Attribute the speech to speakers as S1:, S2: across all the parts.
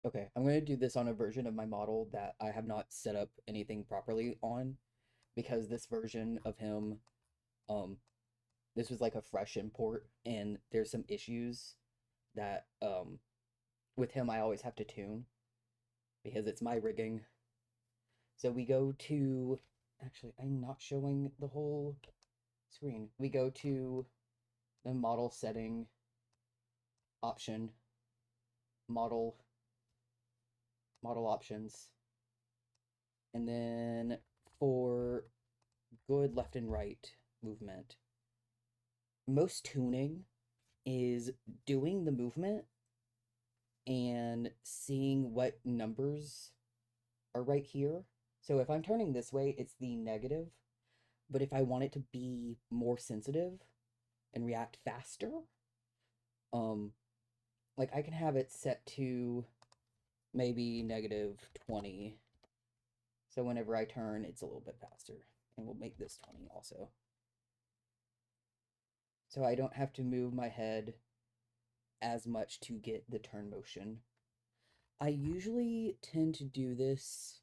S1: Okay, I'm going to do this on a version of my model that I have not set up anything properly on because this version of him, um, this was like a fresh import and there's some issues that with him I always have to tune because it's my rigging. So we go to, actually, I'm not showing the whole screen. We go to the model setting option, model, model options, and then for good left and right movement, most tuning is doing the movement and seeing what numbers are right here. So if I'm turning this way, it's the negative. But if I want it to be more sensitive and react faster, um, like I can have it set to maybe -20. So whenever I turn, it's a little bit faster. And we'll make this 20 also. So I don't have to move my head as much to get the turn motion. I usually tend to do this,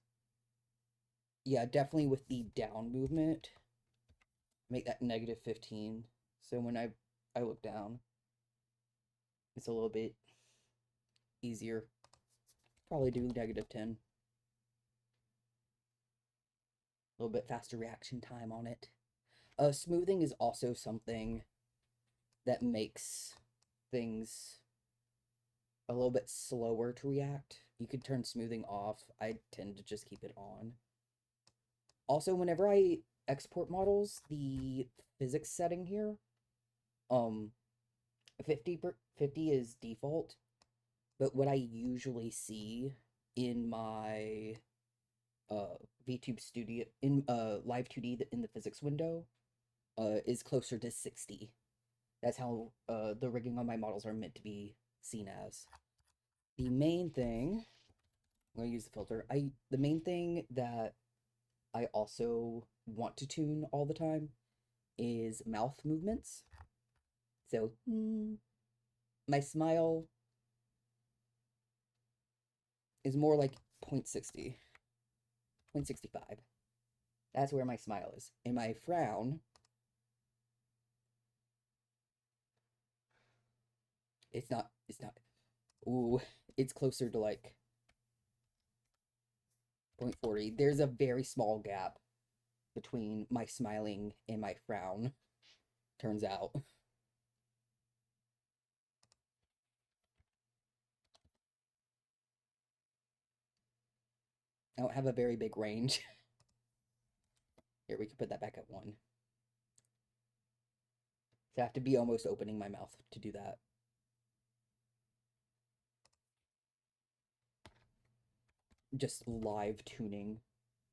S1: yeah, definitely with the down movement. Make that -15. So when I look down, it's a little bit easier. Probably do -10. A little bit faster reaction time on it. Smoothing is also something that makes things a little bit slower to react. You could turn smoothing off. I tend to just keep it on. Also, whenever I export models, the physics setting here, um, 50 is default, but what I usually see in my VtubeStudio in Live 2D in the physics window is closer to 60. That's how the rigging on my models are meant to be seen as. The main thing, I'm going to use the filter. The main thing that I also want to tune all the time is mouth movements. So, my smile is more like 0.60, 0.65. That's where my smile is. And my frown, it's not, ooh, it's closer to like 0.40. There's a very small gap between my smiling and my frown, turns out. I don't have a very big range. Here, we can put that back at 1. So I have to be almost opening my mouth to do that. Just live tuning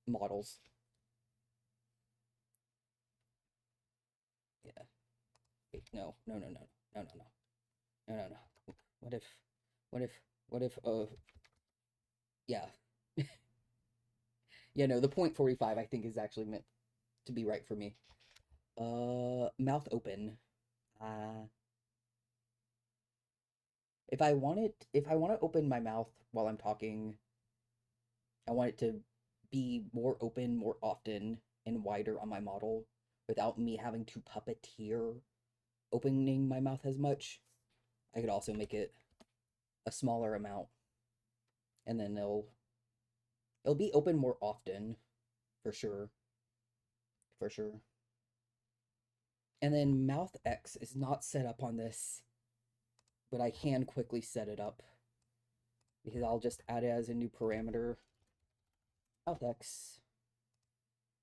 S1: models. Yeah. Wait, no, no, no, no, no, no, no, no, no, no. What if, what if, what if, yeah. Yeah, no, the 0.45 I think is actually meant to be right for me. Mouth open. Uh, if I want to open my mouth while I'm talking, I want it to be more open more often and wider on my model without me having to puppeteer opening my mouth as much. I could also make it a smaller amount and then it'll be open more often for sure. For sure. And then mouth X is not set up on this, but I can quickly set it up because I'll just add it as a new parameter. Mouth X.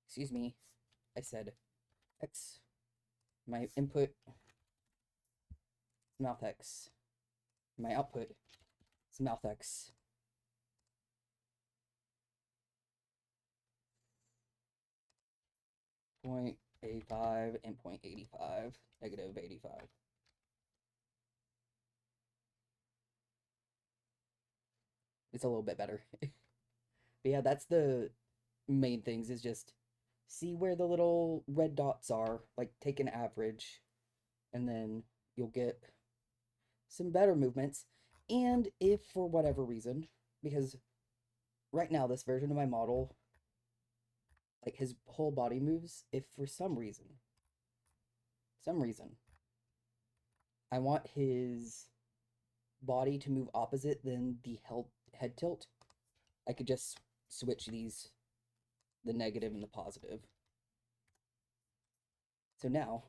S1: Excuse me. I said X. My input is mouth X. My output is mouth X. .85 and .85, -85. It's a little bit better. But yeah, that's the main things is just see where the little red dots are, like take an average, and then you'll get some better movements. And if for whatever reason because right now this version of my model, like his whole body moves, if for some reason, I want his body to move opposite than the head tilt, I could just switch these, the negative and the positive. So now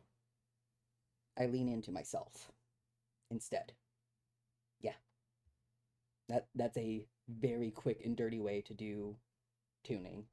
S1: I lean into myself instead. Yeah, that's a very quick and dirty way to do tuning.